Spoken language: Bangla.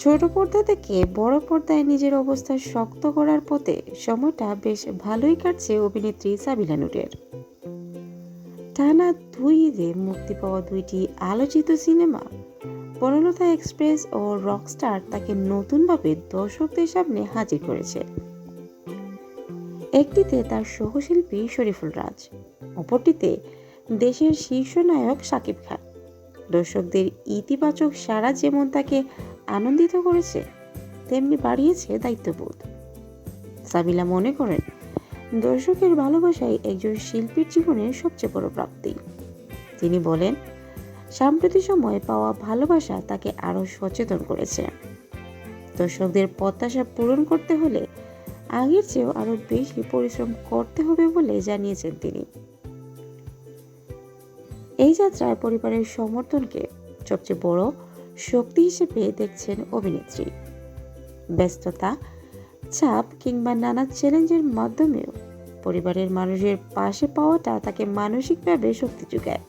ছোট পর্দা থেকে বড় পর্দায় নিজের অবস্থা শক্ত করার পথে সময়টা বেশ ভালোই কাটছে অভিনেত্রী সাবিলা নূরের। টানা 2 ঈদে মুক্তি পাওয়া 2টি আলোচিত সিনেমা বনলতা এক্সপ্রেস ও রকস্টার তাকে নতুনভাবে দর্শকদের সামনে হাজির করেছে। একটিতে তার সহশিল্পী শরীফুল রাজ, অপরটিতে দেশের শীর্ষ নায়ক শাকিব খান। দর্শকদের ইতিবাচক সাড়া যেমন তাকে আনন্দিত করেছে, তেমনি বাড়িয়েছে দায়িত্ববোধ। সাবিলা মনে করেন, দর্শকের ভালোবাসাই একজন শিল্পীর জীবনের সবচেয়ে বড় প্রাপ্তি। তিনি বলেন, সাম্প্রতিক সময়ে পাওয়া ভালোবাসা তাকে আরো সচেতন করেছে। দর্শকদের প্রত্যাশা পূরণ করতে হলে আগের চেয়েও আরো বেশি পরিশ্রম করতে হবে বলে জানিয়েছেন তিনি। এই যাত্রায় পরিবারের সমর্থনকে সবচেয়ে বড় শক্তি হিসেবে দেখছেন অভিনেত্রী। ব্যস্ততা, চাপ কিংবা নানা চ্যালেঞ্জের মাধ্যমেও পরিবারের মানুষের পাশে পাওয়াটা তাকে মানসিকভাবে শক্তি যোগায়।